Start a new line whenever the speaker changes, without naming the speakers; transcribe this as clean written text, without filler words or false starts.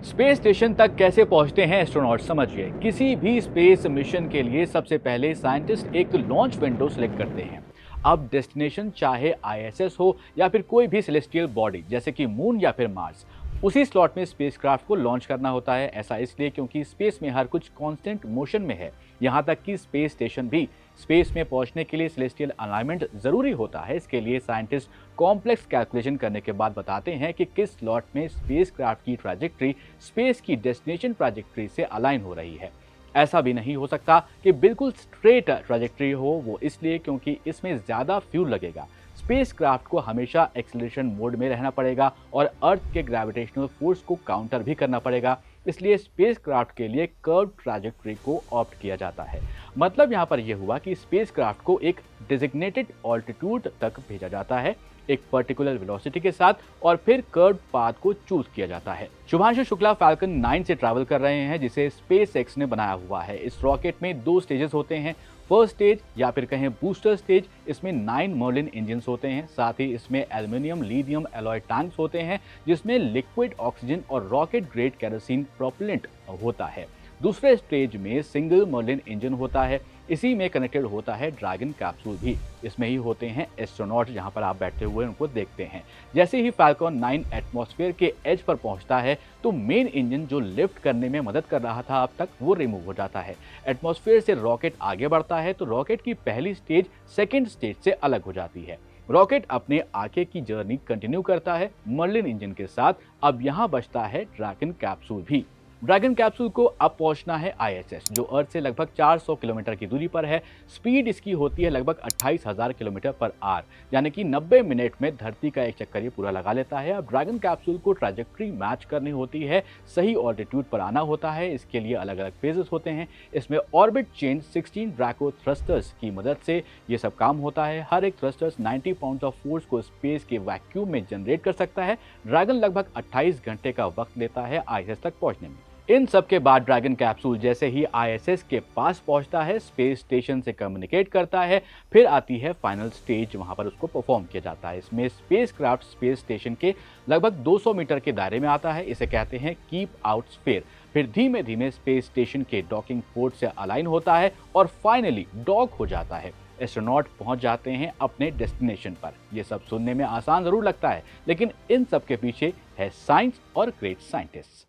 Space station तक कैसे पहुंचते हैं एस्ट्रोनॉट, समझिए। किसी भी स्पेस मिशन के लिए सबसे पहले साइंटिस्ट एक लॉन्च विंडो सिलेक्ट करते हैं। अब डेस्टिनेशन चाहे आईएसएस हो या फिर कोई भी सेलेस्टियल बॉडी जैसे कि मून या फिर मार्स, उसी स्लॉट में स्पेसक्राफ्ट को लॉन्च करना होता है। ऐसा इसलिए क्योंकि स्पेस में हर कुछ कांस्टेंट मोशन में है। यहाँ तक कि स्पेस स्टेशन भी स्पेस में पहुंचने के लिए सेलेस्टियल अलाइनमेंट जरूरी होता है। इसके लिए साइंटिस्ट कॉम्प्लेक्स कैलकुलेशन करने के बाद बताते हैं कि किस स्लॉट में स्पेसक्राफ्ट की ट्रैजेक्टरी स्पेस की डेस्टिनेशन ट्रैजेक्टरी से अलाइन हो रही है। ऐसा भी नहीं हो सकता कि बिल्कुल स्ट्रेट ट्रैजेक्टरी हो, वो इसलिए क्योंकि इसमें ज़्यादा फ्यूल लगेगा। स्पेसक्राफ्ट को हमेशा एक्सेलरेशन मोड में रहना पड़ेगा और अर्थ के ग्रेविटेशनल फोर्स को काउंटर भी करना पड़ेगा। इसलिए स्पेसक्राफ्ट के लिए कर्व ट्रैजेक्टरी को ऑप्ट किया जाता है। मतलब यहाँ पर यह हुआ कि स्पेसक्राफ्ट को एक डिजिग्नेटेड ऑल्टीट्यूड तक भेजा जाता है, एक पर्टिकुलर वेलोसिटी के साथ, और फिर कर्व पाथ को चूज किया जाता है। शुभांशु शुक्ला फाल्कन 9 से ट्रैवल कर रहे हैं, जिसे स्पेसएक्स ने बनाया हुआ है। इस रॉकेट में 2 स्टेजेस होते हैं। फर्स्ट स्टेज या फिर कहें बूस्टर स्टेज, इसमें 9 मर्लिन इंजन होते हैं। साथ ही इसमें एल्यूमिनियम लिथियम एलॉय टैंक्स होते हैं, जिसमें लिक्विड ऑक्सीजन और रॉकेट ग्रेड केरोसिन प्रोपेलेंट होता है। दूसरे स्टेज में सिंगल मर्लिन इंजन होता है। इसी में कनेक्टेड होता है ड्रैगन कैप्सूल भी। इसमें ही होते हैं एस्ट्रोनॉट, जहां पर आप बैठे हुए उनको देखते हैं। जैसे ही फाल्कन 9 एटमॉस्फेयर के एज पर पहुंचता है तो मेन इंजन जो लिफ्ट करने में मदद कर रहा था अब तक, वो रिमूव हो जाता है। एटमॉस्फेयर से रॉकेट आगे बढ़ता है तो रॉकेट की पहली स्टेज सेकेंड स्टेज से अलग हो जाती है। रॉकेट अपने आगे की जर्नी कंटिन्यू करता है मर्लिन इंजन के साथ। अब यहाँ बचता है ड्रैगन कैप्सूल भी। ड्रैगन कैप्सूल को अब पहुंचना है आईएसएस, जो अर्थ से लगभग 400 किलोमीटर की दूरी पर है। स्पीड इसकी होती है लगभग 28,000 किलोमीटर पर आवर, यानी कि 90 मिनट में धरती का एक चक्कर ये पूरा लगा लेता है। अब ड्रैगन कैप्सूल को ट्रैजेक्टरी मैच करनी होती है, सही ऑल्टीट्यूड पर आना होता है। इसके लिए अलग अलग फेजेस होते हैं। इसमें ऑर्बिट चेंज 16 ड्रैको थ्रस्टर्स की मदद से ये सब काम होता है। हर एक थ्रस्टर्स 90 पाउंड ऑफ फोर्स को स्पेस के वैक्यूम में जनरेट कर सकता है। ड्रैगन लगभग 28 घंटे का वक्त लेता है आईएसएस तक पहुंचने में। इन सब के बाद ड्रैगन कैप्सूल जैसे ही आईएसएस के पास पहुंचता है, स्पेस स्टेशन से कम्युनिकेट करता है। फिर आती है फाइनल स्टेज, वहां पर उसको परफॉर्म किया जाता है। इसमें स्पेसक्राफ्ट स्पेस स्टेशन के लगभग 200 मीटर के दायरे में आता है। इसे कहते हैं कीप आउट स्फीयर। फिर धीमे धीमे स्पेस स्टेशन के डॉकिंग पोर्ट से अलाइन होता है और फाइनली डॉक हो जाता है। एस्ट्रोनॉट पहुंच जाते हैं अपने डेस्टिनेशन पर। यह सब सुनने में आसान जरूर लगता है, लेकिन इन सब के पीछे है साइंस और ग्रेट साइंटिस्ट।